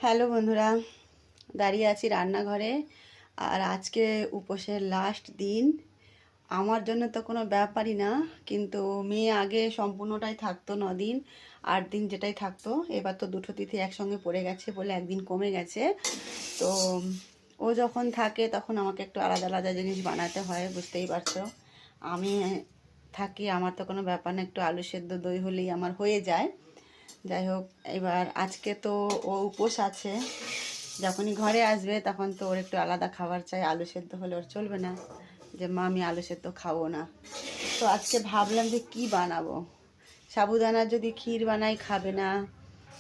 Hello বন্ধুরা, দাঁড়িয়ে আছি রান্নাঘরে। আর আজকে উপোসের লাস্ট দিন। আমার জন্য তো কোনো ব্যাপারই না, কিন্তু মেয়ে আগে সম্পূর্ণটাই থাকতো 9 দিন, 8 দিন যেটাই থাকতো। এবার তো দুটো তিথি একসঙ্গে পড়ে গেছে বলে একদিন কমে গেছে। তো ও যখন থাকে তখন আমাকে একটু আলাদা আলাদা জিনিস বানাতে হয়, বুঝতেই পারছো। আমি থাকি, আমার তো কোনো ব্যাপার না, একটু আলু সেদ্ধ দই হলেই আমার হয়ে যায়। যাই হোক, এবার আজকে তো ও উপোস আছে। যখনই ঘরে আসবে তখন তো ওর একটু আলাদা খাবার চাই, আলু সেদ্ধ হলে ওর চলবে না যে মা আমি আলু সেদ্ধ খাবো না। তো আজকে ভাবলাম যে কি বানাবো। সাবুদানার যদি ক্ষীর বানাই খাবে না,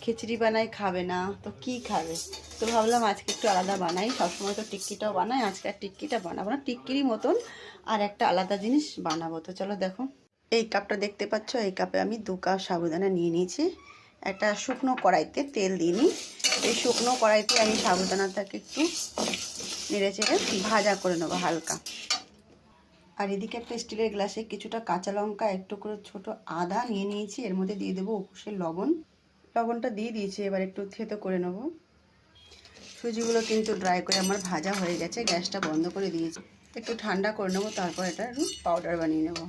খিচড়ি বানাই খাবে না, তো কি খাবে। তো ভাবলাম আজকে একটু আলাদা বানাই। সবসময় তো টিক্কিটাও বানাই, আজকে আর টিক্কিটা বানাবো না, টিক্কিরই মতন আর একটা আলাদা জিনিস বানাবো। তো চলো দেখো, এই কাপটা দেখতে পাচ্ছ, এই কাপে আমি 2 কাপ সাবুদানা নিয়ে নিয়েছি। একটা শুকনো কড়াইতে তেল দিইনি, এই শুকনো কড়াইতে আমি সাবুদানাটাকে একটু নেড়ে চেড়ে ভাজা করে নেবো হালকা। আর এদিকে একটা স্টিলের গ্লাসে কিছুটা কাঁচা লঙ্কা, একটু করে ছোট আদা নিয়ে নিয়েছি। এর মধ্যে দিয়ে দেবো উপোসের লবণ। লবণটা দিয়ে দিয়েছি, এবার একটু থেতো করে নেবো। সুজিগুলো কিন্তু ড্রাই করে আমার ভাজা হয়ে গেছে, গ্যাসটা বন্ধ করে দিয়েছি। একটু ঠান্ডা করে নেবো, তারপর এটা একটু পাউডার বানিয়ে নেবো।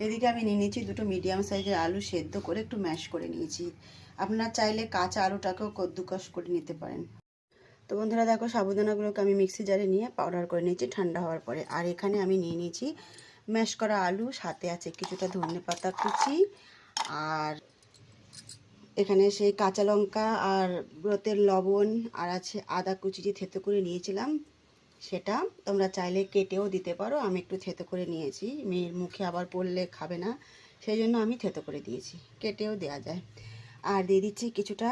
এদিকে আমি নিয়ে নিয়েছি 2টো মিডিয়াম সাইজের আলু, সেদ্ধ করে একটু ম্যাশ করে নিয়েছি। আপনারা চাইলে কাঁচা আলুটাকেও কদ্দুকস করে নিতে পারেন। তো বন্ধুরা দেখো, সাবুদানাগুলোকে আমি মিক্সি জারে নিয়ে পাউডার করে নিয়েছি ঠান্ডা হওয়ার পরে। আর এখানে আমি নিয়ে নিয়েছি ম্যাশ করা আলু, সাথে আছে কিছুটা ধনেপাতা কুচি, আর এখানে সেই কাঁচা লঙ্কা আর ব্রতের লবণ, আর আছে আদা কুচি যে থেতো করে নিয়েছিলাম সেটা। তোমরা চাইলে কেটেও দিতে পারো, আমি একটু থেতো করে নিয়েছি, মেয়ের মুখে আবার পড়লে খাবে না, সেই জন্য আমি থেতো করে দিয়েছি, কেটেও দেওয়া যায়। আর দিয়ে দিচ্ছি কিছুটা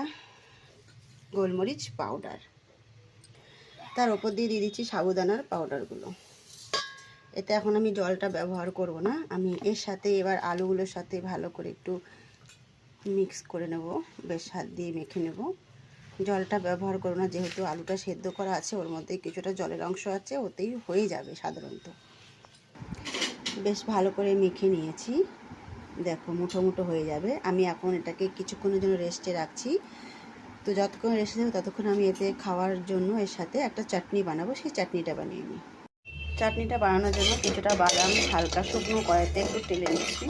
গোলমরিচ পাউডার, তার ওপর দিয়ে দিচ্ছি সাবুদানার পাউডারগুলো। এতে এখন আমি জলটা ব্যবহার করব না, আমি এর সাথে এবার আলুগুলোর সাথে ভালো করে একটু মিক্স করে নেব, বেশ হাত দিয়ে মেখে নেব। জলটা ব্যবহার করব না, যেহেতু আলুটা সেদ্ধ করা আছে, ওর মধ্যে কিছুটা জলের অংশ আছে, ওতেই হয়ে যাবে সাধারণত। বেশ ভালো করে মেখে নিয়েছি, দেখো মুঠো মুঠো হয়ে যাবে। আমি এখন এটাকে কিছুক্ষণের জন্য রেস্টে রাখছি। তো যতক্ষণ রেস্টে দেবো ততক্ষণ আমি এতে খাওয়ার জন্য এর সাথে একটা চাটনি বানাবো, সেই চাটনিটা বানিয়ে নিই। চাটনিটা বানানোর জন্য কিছুটা বাদাম হালকা শুকনো কড়াইতে একটু তেলে নিচ্ছি।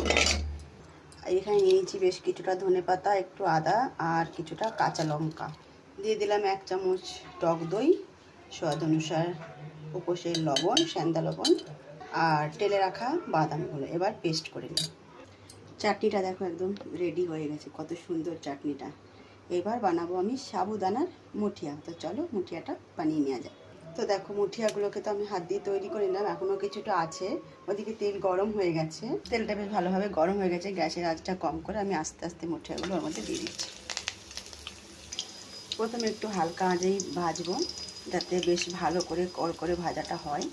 এখানে নিয়েছি বেশ কিছুটা ধনেপাতা, একটু আদা আর কিছুটা কাঁচা লঙ্কা। দিয়ে দিলাম 1 চামচ টক দই, স্বাদ অনুসার উপোসের লবণ, সেন্দা লবণ, আর তেলে রাখা বাদামগুলো। এবার পেস্ট করে নিই। চাটনিটা দেখো একদম রেডি হয়ে গেছে, কত সুন্দর চাটনিটা। এবার বানাবো আমি সাবুদানার মুঠিয়া। তো চলো মুঠিয়াটা বানিয়ে নেওয়া যায়। তো দেখো, মুঠিয়াগুলোকে তো আমি হাত দিয়ে তৈরি করে নিলাম, এখনও কিছুটা আছে। ওদিকে তেল গরম হয়ে গেছে, তেলটা বেশ ভালোভাবে গরম হয়ে গেছে। গ্যাসের আঁচটা কম করে আমি আস্তে আস্তে মুঠিয়াগুলো ওর মধ্যে দিয়ে দিচ্ছি। প্রথমে একটু হালকা আঁচেই ভাজবো, যাতে বেশ ভালো করে কড় করে ভাজাটা হয়।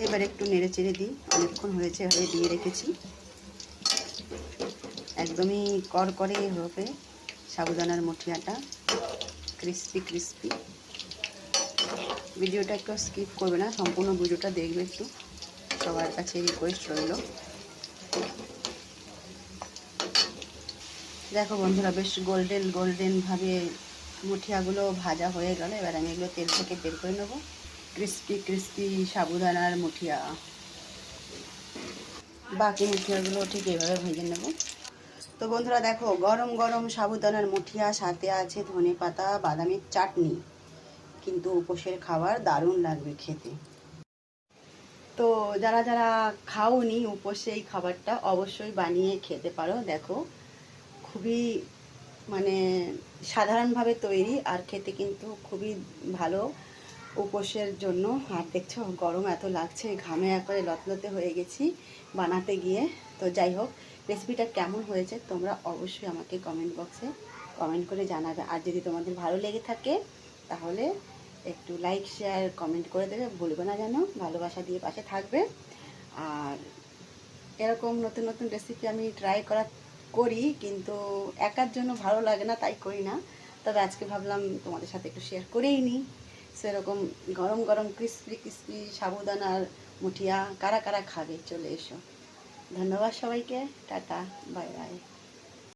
এবার একটু নেড়ে চেড়ে দিই, অনেকক্ষণ হয়েছে এভাবে দিয়ে রেখেছি। একদমই কড়কড়ে হবে সাবুদানার মুঠিয়াটা, ক্রিস্পি ক্রিস্পি। ভিডিওটা একটু স্কিপ করবে না, সম্পূর্ণ ভিডিওটা দেখবে একটু, সবার কাছে রিকোয়েস্ট রইল। দেখো বন্ধুরা, বেশ গোল্ডেন গোল্ডেনভাবে মুঠিয়াগুলো ভাজা হয়ে গেল। এবার আমি এগুলো তেল থেকে বের করে নেবো। ক্রিস্পি ক্রিস্পি সাবুদানার মুঠিয়া। বাকি মুঠিয়াগুলো ঠিক এইভাবে ভেজে নেব। তো বন্ধুরা দেখো, গরম গরম সাবুদানার মুঠিয়া, সাথে আছে ধনেপাতা বাদামের চাটনি, কিন্তু উপোসের খাবার দারুণ লাগবে খেতে। তো যারা যারা খাওনি উপোসে এই খাবারটা অবশ্যই বানিয়ে খেতে পারো। দেখো খুবই মানে সাধারণভাবে তৈরি, আর খেতে কিন্তু খুবই ভালো উপোসের জন্য। আর দেখছো গরম এত লাগছে, ঘামে একবারে লতলতে হয়ে গেছি বানাতে গিয়ে। তো যাই হোক, রেসিপিটা কেমন হয়েছে তোমরা অবশ্যই আমাকে কমেন্ট বক্সে কমেন্ট করে জানাবে। আর যদি তোমাদের ভালো লেগে থাকে তাহলে একটু লাইক শেয়ার কমেন্ট করে দেবে, ভুলবে না যেন। ভালোবাসা দিয়ে পাশে থাকবে। আর এরকম নতুন নতুন রেসিপি আমি ট্রাই করি, কিন্তু একার জন্য ভালো লাগে না, তাই করি না। তবে আজকে ভাবলাম তোমাদের সাথে একটু শেয়ার করেই নিই। সেরকম গরম গরম ক্রিস্পি ক্রিস্পি সাবুদানার মুঠিয়া কারা কারা খাবে চলে এসো। ধন্যবাদ সবাইকে, টাটা, বাই বাই।